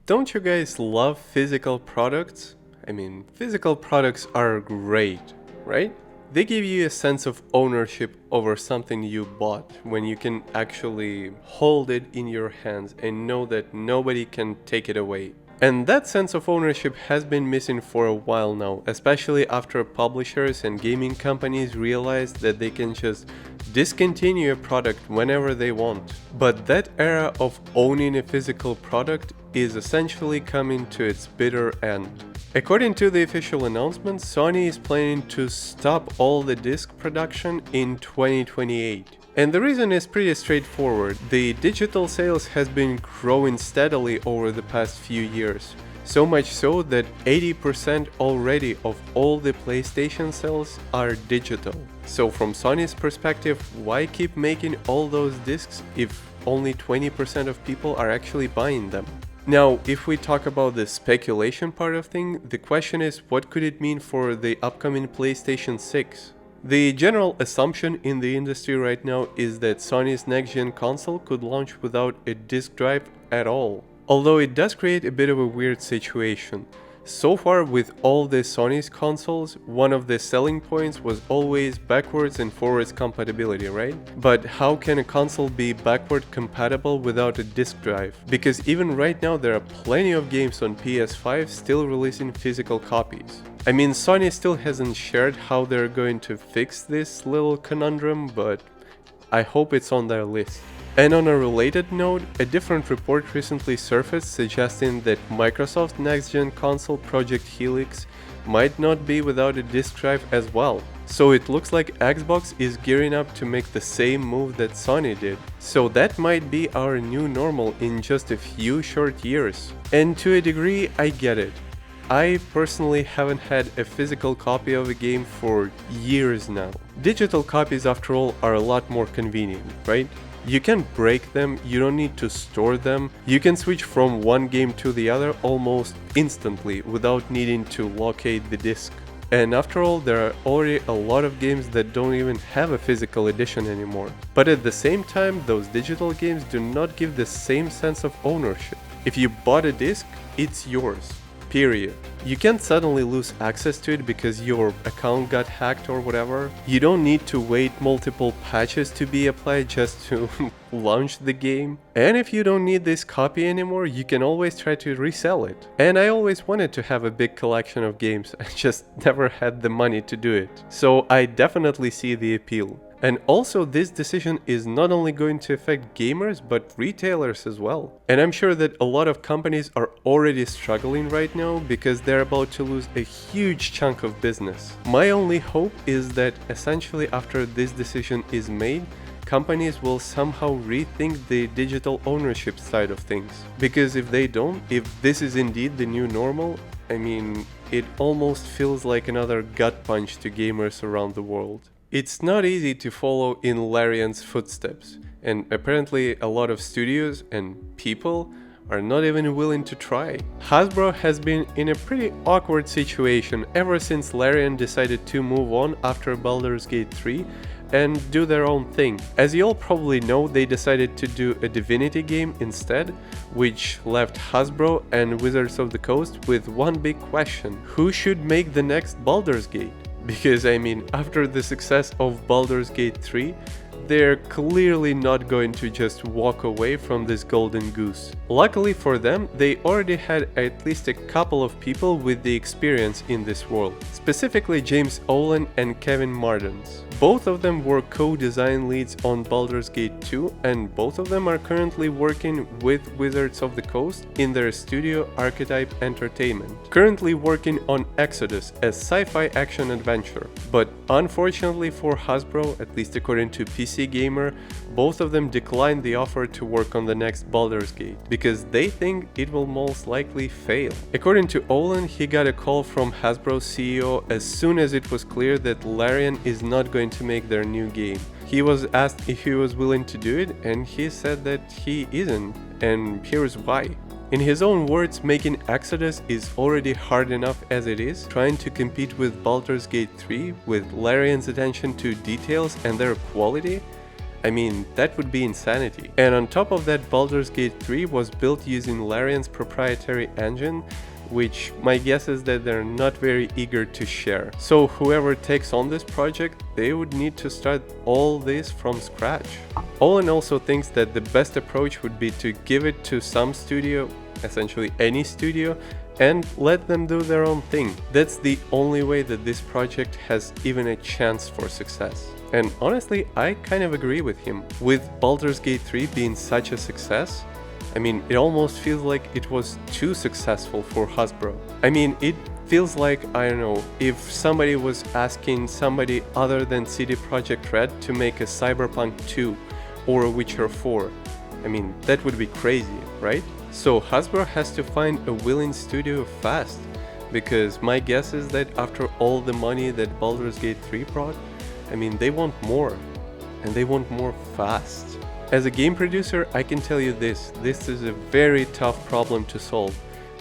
Don't you guys love physical products? I mean, physical products are great, right? They give you a sense of ownership over something you bought when you can actually hold it in your hands and know that nobody can take it away. And that sense of ownership has been missing for a while now, especially after publishers and gaming companies realized that they can just discontinue a product whenever they want. But that era of owning a physical product is essentially coming to its bitter end. According to the official announcement, Sony is planning to stop all the disc production in 2028. And the reason is pretty straightforward. The digital sales has been growing steadily over the past few years. So much so that 80% already of all the PlayStation sales are digital. So from Sony's perspective, why keep making all those discs if only 20% of people are actually buying them? Now, if we talk about the speculation part of things, the question is what could it mean for the upcoming PlayStation 6? The general assumption in the industry right now is that Sony's next-gen console could launch without a disc drive at all. Although it does create a bit of a weird situation. So far with all the Sony's consoles, one of the selling points was always backwards and forwards compatibility, right? But how can a console be backward compatible without a disc drive? Because even right now there are plenty of games on PS5 still releasing physical copies. I mean, Sony still hasn't shared how they're going to fix this little conundrum, but I hope it's on their list. And on a related note, a different report recently surfaced suggesting that Microsoft's next-gen console Project Helix might not be without a disc drive as well. So it looks like Xbox is gearing up to make the same move that Sony did. So that might be our new normal in just a few short years. And to a degree, I get it. I personally haven't had a physical copy of a game for years now. Digital copies, after all, are a lot more convenient, right? You can break them, you don't need to store them, you can switch from one game to the other almost instantly without needing to locate the disc. And after all, there are already a lot of games that don't even have a physical edition anymore. But at the same time, those digital games do not give the same sense of ownership. If you bought a disc, it's yours. Period. You can't suddenly lose access to it because your account got hacked or whatever. You don't need to wait multiple patches to be applied just to launch the game. And if you don't need this copy anymore, you can always try to resell it. And I always wanted to have a big collection of games, I just never had the money to do it. So I definitely see the appeal. And also this decision is not only going to affect gamers but retailers as well. And I'm sure that a lot of companies are already struggling right now because they're about to lose a huge chunk of business. My only hope is that essentially after this decision is made, companies will somehow rethink the digital ownership side of things. Because if they don't, if this is indeed the new normal, I mean, it almost feels like another gut punch to gamers around the world. It's not easy to follow in Larian's footsteps, and apparently a lot of studios and people are not even willing to try. Hasbro has been in a pretty awkward situation ever since Larian decided to move on after Baldur's Gate 3 and do their own thing. As you all probably know, they decided to do a Divinity game instead, which left Hasbro and Wizards of the Coast with one big question: who should make the next Baldur's Gate? Because I mean, after the success of Baldur's Gate 3, they're clearly not going to just walk away from this golden goose. Luckily for them, they already had at least a couple of people with the experience in this world, specifically James Olin and Kevin Mardens. Both of them were co-design leads on Baldur's Gate 2, and both of them are currently working with Wizards of the Coast in their studio Archetype Entertainment, currently working on Exodus, a sci-fi action adventure. But unfortunately for Hasbro, at least according to PC Gamer, both of them declined the offer to work on the next Baldur's Gate because they think it will most likely fail. According to Olin, he got a call from Hasbro's CEO as soon as it was clear that Larian is not going to make their new game. He was asked if he was willing to do it, and he said that he isn't, and here's why. In his own words, making Exodus is already hard enough as it is. Trying to compete with Baldur's Gate 3 with Larian's attention to details and their quality, I mean, that would be insanity. And on top of that, Baldur's Gate 3 was built using Larian's proprietary engine, which my guess is that they're not very eager to share. So whoever takes on this project, they would need to start all this from scratch. Olin also thinks that the best approach would be to give it to some studio, essentially any studio, and let them do their own thing. That's the only way that this project has even a chance for success. And honestly, I kind of agree with him. With Baldur's Gate 3 being such a success, I mean, it almost feels like it was too successful for Hasbro. I mean, it feels like, I don't know, if somebody was asking somebody other than CD Projekt Red to make a Cyberpunk 2 or a Witcher 4. I mean, that would be crazy, right? So Hasbro has to find a willing studio fast, because my guess is that after all the money that Baldur's Gate 3 brought, I mean, they want more, and they want more fast. As a game producer, I can tell you this is a very tough problem to solve,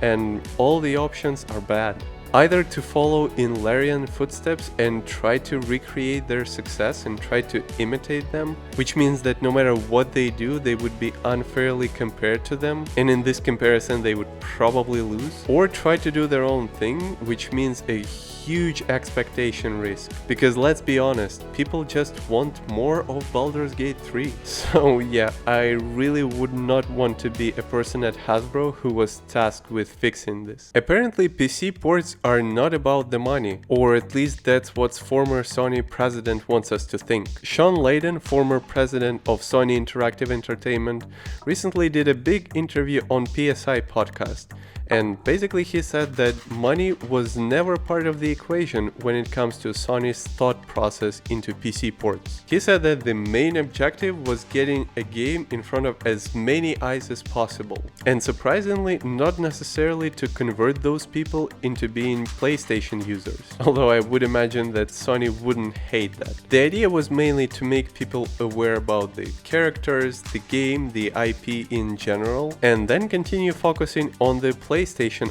and all the options are bad. Either to follow in Larian footsteps and try to recreate their success and try to imitate them, which means that no matter what they do, they would be unfairly compared to them, and in this comparison they would probably lose. Or try to do their own thing, which means a huge expectation risk, because let's be honest, people just want more of Baldur's Gate 3. So yeah, I really would not want to be a person at Hasbro who was tasked with fixing this. Apparently PC ports are not about the money, or at least that's what former Sony president wants us to think. Shawn Layden, former president of Sony Interactive Entertainment, recently did a big interview on PSI podcast. And basically he said that money was never part of the equation when it comes to Sony's thought process into PC ports. He said that the main objective was getting a game in front of as many eyes as possible. And surprisingly, not necessarily to convert those people into being PlayStation users. Although I would imagine that Sony wouldn't hate that. The idea was mainly to make people aware about the characters, the game, the IP in general, and then continue focusing on the PlayStation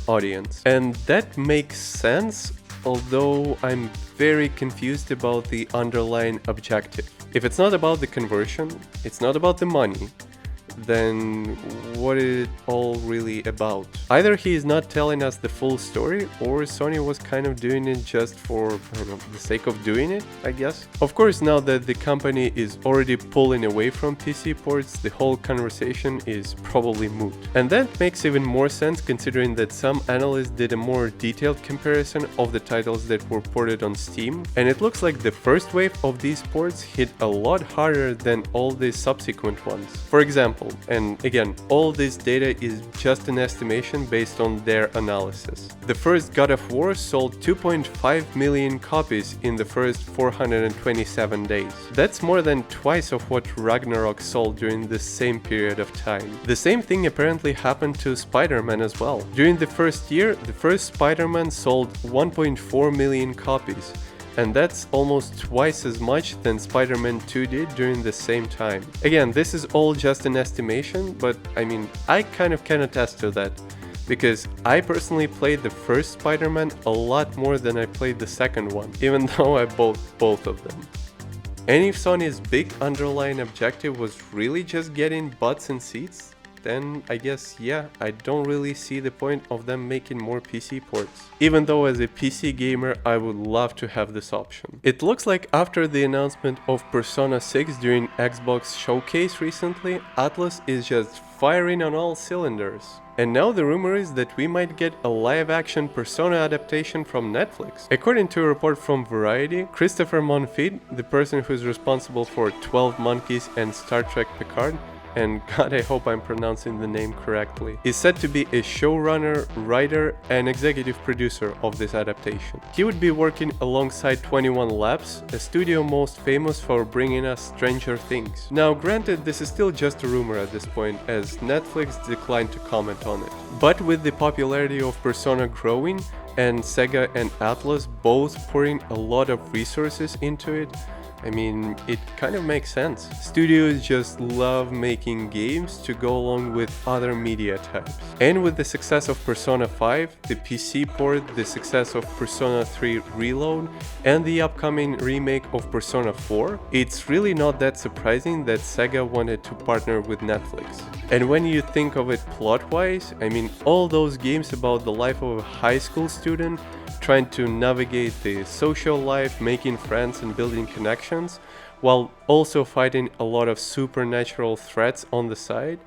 audience. And that makes sense, although I'm very confused about the underlying objective. If it's not about the conversion, it's not about the money, then what is it all really about? Either he is not telling us the full story, or Sony was kind of doing it just for, I don't know, the sake of doing it, I guess. Of course, now that the company is already pulling away from PC ports, the whole conversation is probably moot. And that makes even more sense considering that some analysts did a more detailed comparison of the titles that were ported on Steam, and it looks like the first wave of these ports hit a lot harder than all the subsequent ones. For example, and again, all this data is just an estimation based on their analysis. The first God of War sold 2.5 million copies in the first 427 days. That's more than twice of what Ragnarok sold during the same period of time. The same thing apparently happened to Spider-Man as well. During the first year, the first Spider-Man sold 1.4 million copies. And that's almost twice as much than Spider-Man 2 did during the same time. Again, this is all just an estimation, but I mean, I kind of can attest to that, because I personally played the first Spider-Man a lot more than I played the second one, even though I bought both of them. And if Sony's big underlying objective was really just getting butts in seats, then I guess, yeah, I don't really see the point of them making more PC ports. Even though as a PC gamer, I would love to have this option. It looks like after the announcement of Persona 6 during Xbox Showcase recently, Atlus is just firing on all cylinders. And now the rumor is that we might get a live-action Persona adaptation from Netflix. According to a report from Variety, Christopher Monfette, the person who's responsible for 12 Monkeys and Star Trek Picard, and God, I hope I'm pronouncing the name correctly, is said to be a showrunner, writer, and executive producer of this adaptation. He would be working alongside 21 Labs, a studio most famous for bringing us Stranger Things. Now granted, this is still just a rumor at this point, as Netflix declined to comment on it. But with the popularity of Persona growing, and Sega and Atlus both pouring a lot of resources into it, I mean, it kind of makes sense. Studios just love making games to go along with other media types. And with the success of Persona 5, the PC port, the success of Persona 3 Reload, and the upcoming remake of Persona 4, it's really not that surprising that Sega wanted to partner with Netflix. And when you think of it plot-wise, I mean, all those games about the life of a high school student trying to navigate the social life, making friends and building connections, while also fighting a lot of supernatural threats on the side.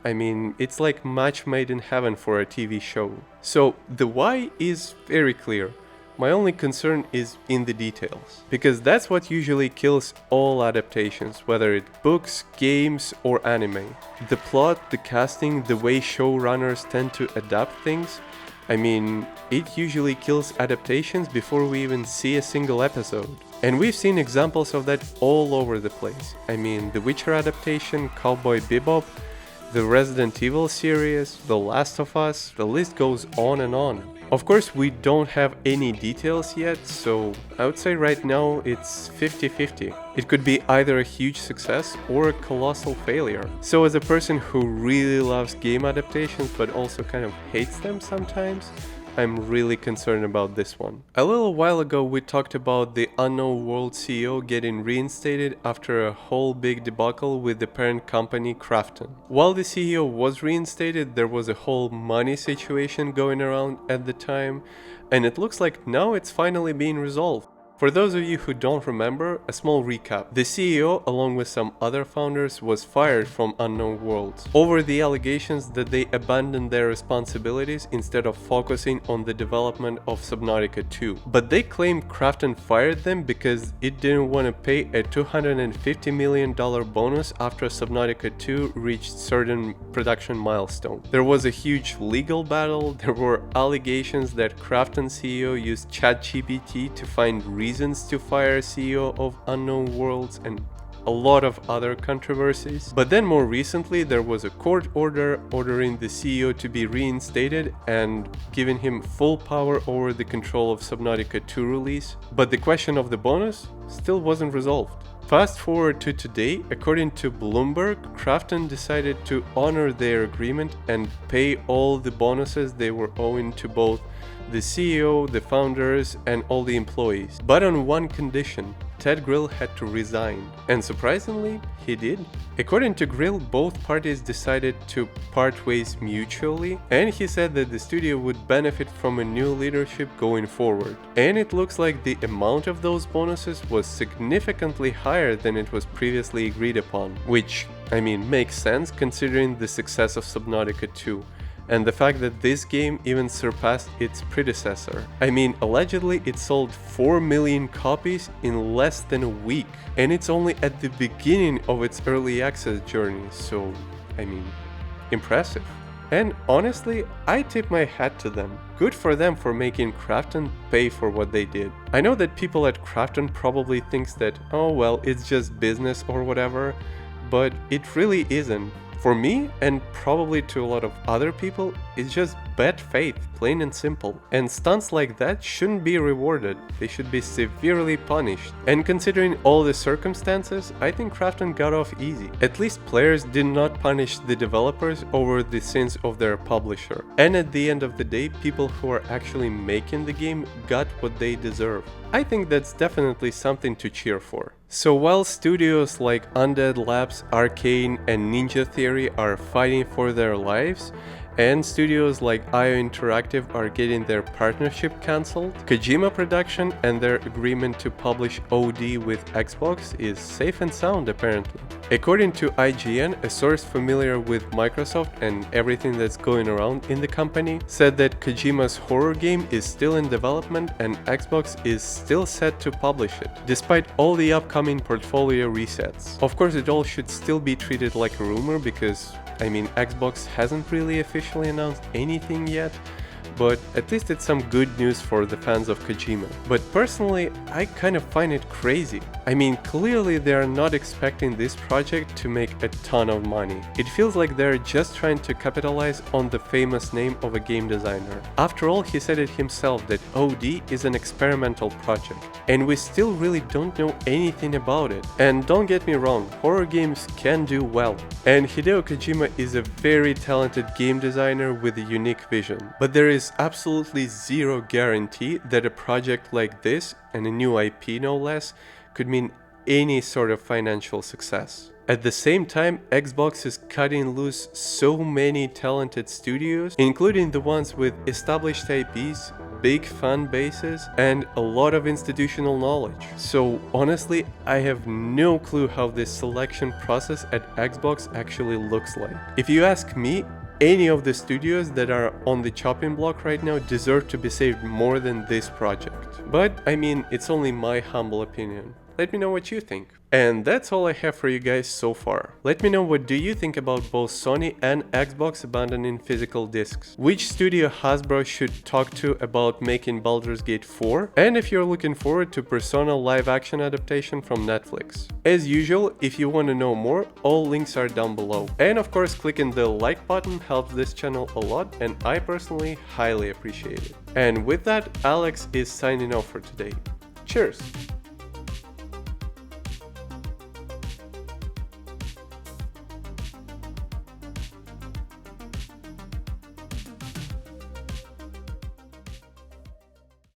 I mean, it's like match made in heaven for a TV show. So the why is very clear. My only concern is in the details, because that's what usually kills all adaptations, whether it's books, games, or anime. The plot, the casting, the way showrunners tend to adapt things. I mean, it usually kills adaptations before we even see a single episode. And we've seen examples of that all over the place. I mean, The Witcher adaptation, Cowboy Bebop, the Resident Evil series, The Last of Us, the list goes on and on. Of course, we don't have any details yet, so I would say right now it's 50-50. It could be either a huge success or a colossal failure. So as a person who really loves game adaptations but also kind of hates them sometimes, I'm really concerned about this one. A little while ago we talked about the Unknown World CEO getting reinstated after a whole big debacle with the parent company Krafton. While the CEO was reinstated, there was a whole money situation going around at the time, and it looks like now it's finally being resolved. For those of you who don't remember, a small recap. The CEO, along with some other founders, was fired from Unknown Worlds over the allegations that they abandoned their responsibilities instead of focusing on the development of Subnautica 2. But they claim Krafton fired them because it didn't want to pay a $250 million bonus after Subnautica 2 reached certain production milestone. There was a huge legal battle, there were allegations that Krafton CEO used ChatGPT to find reasons to fire CEO of Unknown Worlds, and a lot of other controversies. But then more recently there was a court order ordering the CEO to be reinstated and giving him full power over the control of Subnautica 2 release. But the question of the bonus still wasn't resolved. Fast forward to today, according to Bloomberg, Krafton decided to honor their agreement and pay all the bonuses they were owing to both the CEO, the founders, and all the employees. But on one condition: Ted Grill had to resign. And surprisingly, he did. According to Grill, both parties decided to part ways mutually, and he said that the studio would benefit from a new leadership going forward. And it looks like the amount of those bonuses was significantly higher than it was previously agreed upon, which, I mean, makes sense considering the success of Subnautica 2. And the fact that this game even surpassed its predecessor. I mean, allegedly it sold 4 million copies in less than a week, and it's only at the beginning of its early access journey, so, I mean, impressive. And honestly, I tip my hat to them. Good for them for making Krafton pay for what they did. I know that people at Krafton probably thinks that, oh well, it's just business or whatever, but it really isn't. For me, and probably to a lot of other people, it's just bad faith, plain and simple. And stunts like that shouldn't be rewarded, they should be severely punished. And considering all the circumstances, I think Krafton got off easy. At least players did not punish the developers over the sins of their publisher. And at the end of the day, people who are actually making the game got what they deserve. I think that's definitely something to cheer for. So while studios like Undead Labs, Arcane, and Ninja Theory are fighting for their lives, and studios like IO Interactive are getting their partnership cancelled, Kojima Production and their agreement to publish OD with Xbox is safe and sound apparently. According to IGN, a source familiar with Microsoft and everything that's going around in the company said that Kojima's horror game is still in development and Xbox is still set to publish it, despite all the upcoming portfolio resets. Of course, it all should still be treated like a rumor because, I mean, Xbox hasn't really officially announced anything yet, but at least it's some good news for the fans of Kojima. But personally, I kind of find it crazy. I mean, clearly they are not expecting this project to make a ton of money. It feels like they're just trying to capitalize on the famous name of a game designer. After all, he said it himself that OD is an experimental project, and we still really don't know anything about it. And don't get me wrong, horror games can do well, and Hideo Kojima is a very talented game designer with a unique vision. But there is absolutely zero guarantee that a project like this, and a new IP no less, could mean any sort of financial success. At the same time, Xbox is cutting loose so many talented studios, including the ones with established IPs, big fan bases, and a lot of institutional knowledge. So honestly, I have no clue how this selection process at Xbox actually looks like. If you ask me, any of the studios that are on the chopping block right now deserve to be saved more than this project. But I mean, it's only my humble opinion. Let me know what you think. And that's all I have for you guys so far. Let me know what do you think about both Sony and Xbox abandoning physical discs. Which studio Hasbro should talk to about making Baldur's Gate 4? And if you're looking forward to Persona live action adaptation from Netflix. As usual, if you want to know more, all links are down below. And of course, clicking the like button helps this channel a lot, and I personally highly appreciate it. And with that, Alex is signing off for today. Cheers!